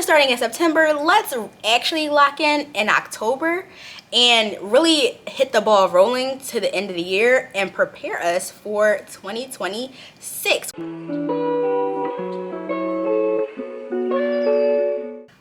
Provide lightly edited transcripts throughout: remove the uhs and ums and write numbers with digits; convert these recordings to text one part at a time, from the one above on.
than starting in September, let's actually lock in October and really hit the ball rolling to the end of the year and prepare us for 2026.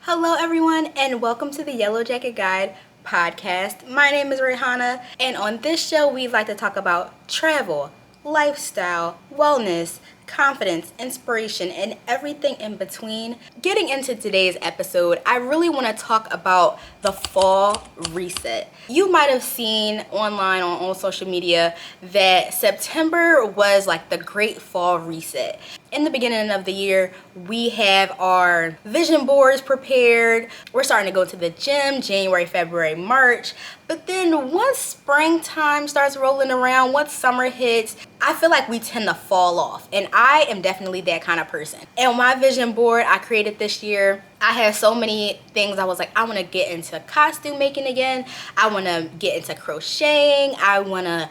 Hello everyone and welcome to the Yellow Jacket Guide podcast. My name is Rihanna, and on this show we like to talk about travel, lifestyle, wellness, confidence, inspiration, and everything in between. Getting into today's episode, I really want to talk about the fall reset. You might have seen online on social media that September was like the great fall reset. In the beginning of the year, we have our vision boards prepared. We're starting to go to the gym January, February, March. But then once springtime starts rolling around, once summer hits, I feel like we tend to fall off. And I am definitely that kind of person. And my vision board I created this year, I have so many things. I was like, I want to get into costume making again. I want to get into crocheting. I want to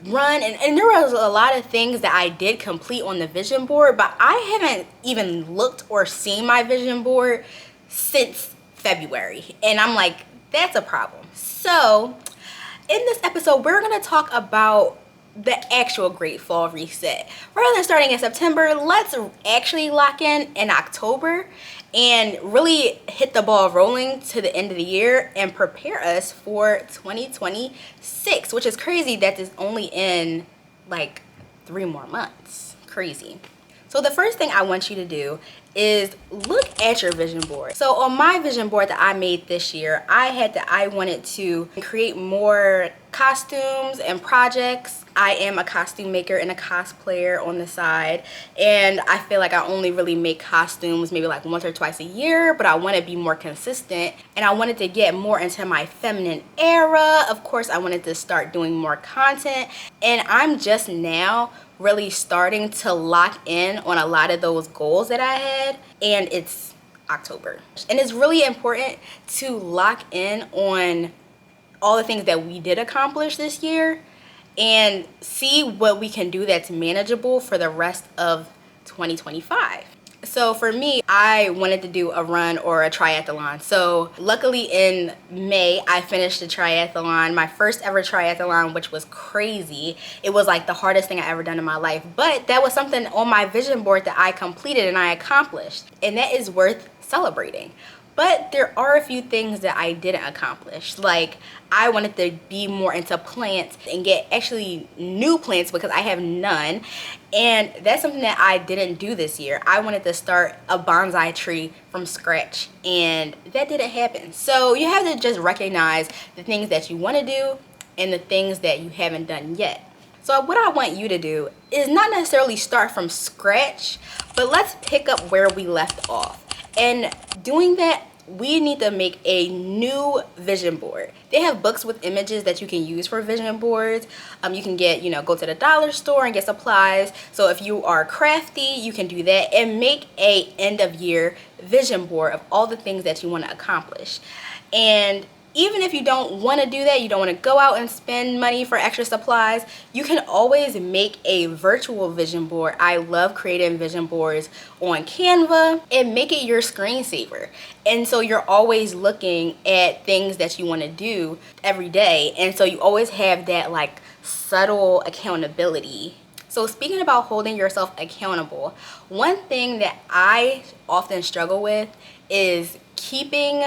run. And there was a lot of things that I did complete on the vision board, but I haven't even looked or seen my vision board since February. And I'm like, that's a problem. So in this episode, we're going to talk about the actual great fall reset. Rather than starting in September, let's actually lock in October and really hit the ball rolling to the end of the year and prepare us for 2026, which is crazy that is only in like 3 more months. Crazy. So the first thing I want you to do is look at your vision board. So on my vision board that I made this year, I wanted to create more costumes and projects. I am a costume maker and a cosplayer on the side, and I feel like I only really make costumes maybe like once or twice a year, but I want to be more consistent and I wanted to get more into my feminine era. Of course, I wanted to start doing more content, and I'm just now really starting to lock in on a lot of those goals that I had, and it's October. And it's really important to lock in on all the things that we did accomplish this year and see what we can do that's manageable for the rest of 2025. So for me, I wanted to do a run or a triathlon. So luckily in May, I finished the triathlon, my first ever triathlon, which was crazy. It was like the hardest thing I ever done in my life. But that was something on my vision board that I completed and I accomplished. And that is worth celebrating. But there are a few things that I didn't accomplish. Like I wanted to be more into plants and get actually new plants because I have none. And that's something that I didn't do this year. I wanted to start a bonsai tree from scratch, and that didn't happen. So you have to just recognize the things that you want to do and the things that you haven't done yet. So what I want you to do is not necessarily start from scratch, but let's pick up where we left off. And doing that, we need to make a new vision board. They have books with images that you can use for vision boards. You can get, go to the dollar store and get supplies. So if you are crafty, you can do that and make a end of year vision board of all the things that you want to accomplish. And even if you don't want to do that, you don't want to go out and spend money for extra supplies, you can always make a virtual vision board. I love creating vision boards on Canva and make it your screensaver. And so you're always looking at things that you want to do every day. And so you always have that like subtle accountability. So speaking about holding yourself accountable, one thing that I often struggle with is keeping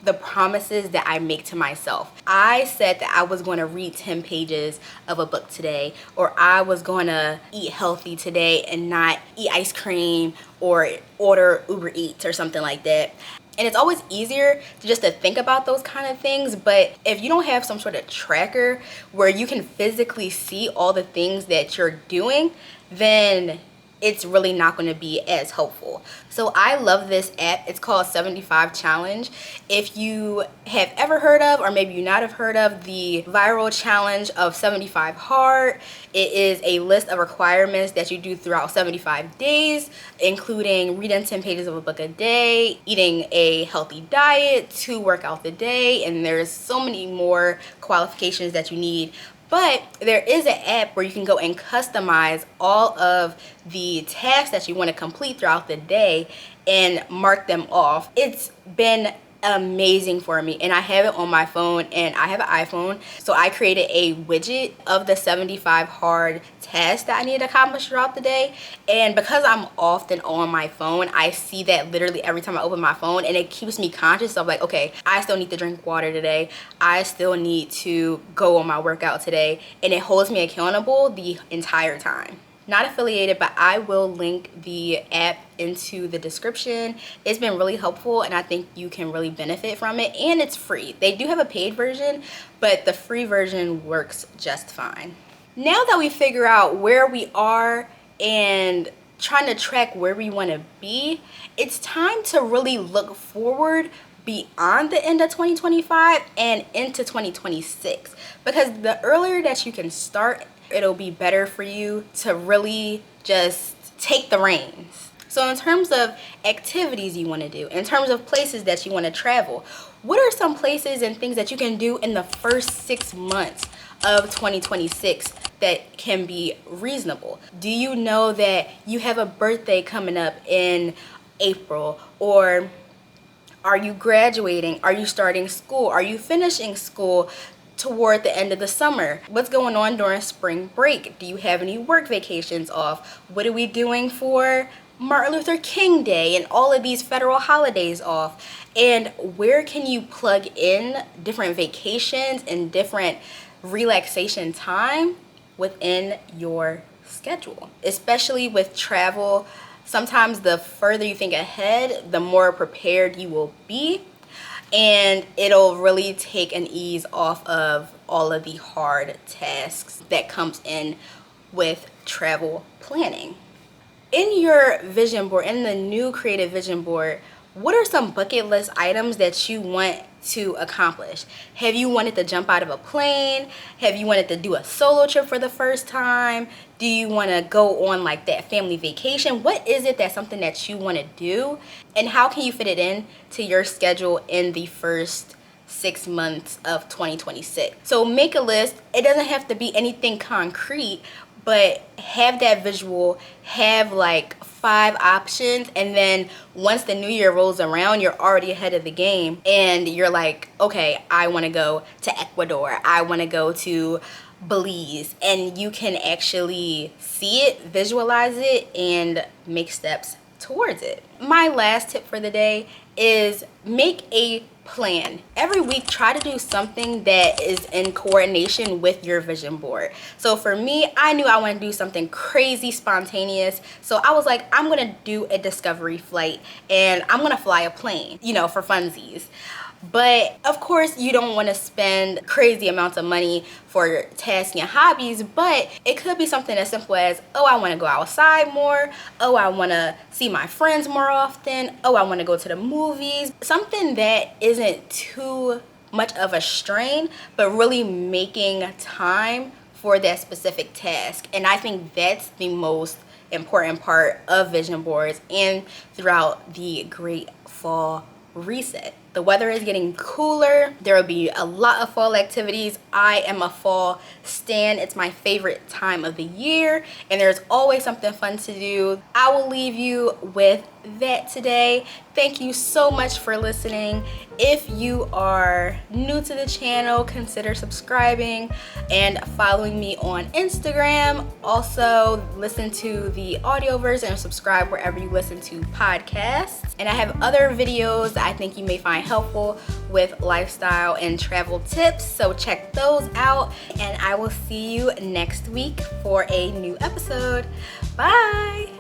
the promises that I make to myself. I said that I was going to read 10 pages of a book today, or I was going to eat healthy today and not eat ice cream or order Uber Eats or something like that. And it's always easier to just to think about those kind of things, but if you don't have some sort of tracker where you can physically see all the things that you're doing, then it's really not going to be as helpful. So I love this app. It's called 75 Challenge. If you have ever heard of, or maybe you not have heard of, the viral challenge of 75 Hard, it is a list of requirements that you do throughout 75 days, including reading 10 pages of a book a day, eating a healthy diet, 2 workouts a day, and there's so many more qualifications that you need. But there is an app where you can go and customize all of the tasks that you want to complete throughout the day and mark them off. It's been amazing for me, and I have it on my phone, and I have an iPhone, so I created a widget of the 75 hard tasks that I need to accomplish throughout the day. And because I'm often on my phone, I see that literally every time I open my phone, and it keeps me conscious of like, okay, I still need to drink water today, I still need to go on my workout today, and it holds me accountable the entire time. Not affiliated, but I will link the app into the description. It's been really helpful, and I think you can really benefit from it, and it's free. They do have a paid version, but the free version works just fine. Now that we figure out where we are and trying to track where we want to be, it's time to really look forward beyond the end of 2025 and into 2026, because the earlier that you can start, it'll be better for you to really just take the reins. So in terms of activities you want to do, in terms of places that you want to travel, what are some places and things that you can do in the first 6 months of 2026 that can be reasonable? Do you know that you have a birthday coming up in April? Or are you graduating? Are you starting school? Are you finishing school toward the end of the summer? What's going on during spring break? Do you have any work vacations off? What are we doing for Martin Luther King Day and all of these federal holidays off? And where can you plug in different vacations and different relaxation time within your schedule? Especially with travel, sometimes the further you think ahead, the more prepared you will be, and it'll really take an ease off of all of the hard tasks that comes in with travel planning. In your vision board, in the new creative vision board, what are some bucket list items that you want to accomplish? Have you wanted to jump out of a plane? Have you wanted to do a solo trip for the first time? Do you want to go on like that family vacation? What is it that's something that you want to do? And how can you fit it in to your schedule in the first 6 months of 2026? So make a list. It doesn't have to be anything concrete, but have that visual, have like 5 options, and then once the new year rolls around, you're already ahead of the game, and you're like, okay, I want to go to Ecuador, I want to go to Belize, and you can actually see it, visualize it, and make steps towards it. My last tip for the day is make a plan. Every week, try to do something that is in coordination with your vision board. So for me, I knew I wanted to do something crazy spontaneous. So I was like, I'm gonna do a discovery flight, and I'm gonna fly a plane, for funsies. But of course, you don't want to spend crazy amounts of money for tasks and hobbies, but it could be something as simple as, oh, I want to go outside more, oh, I want to see my friends more often, oh, I want to go to the movies. Something that isn't too much of a strain, but really making time for that specific task. And I think that's the most important part of vision boards and throughout the great fall reset. The weather is getting cooler. There will be a lot of fall activities. I am a fall stan. It's my favorite time of the year, and there's always something fun to do. I will leave you with that today. Thank you so much for listening. If you are new to the channel, consider subscribing and following me on Instagram. Also, listen to the audio version and subscribe wherever you listen to podcasts. And I have other videos that I think you may find helpful with lifestyle and travel tips, so check those out, and I will see you next week for a new episode. Bye.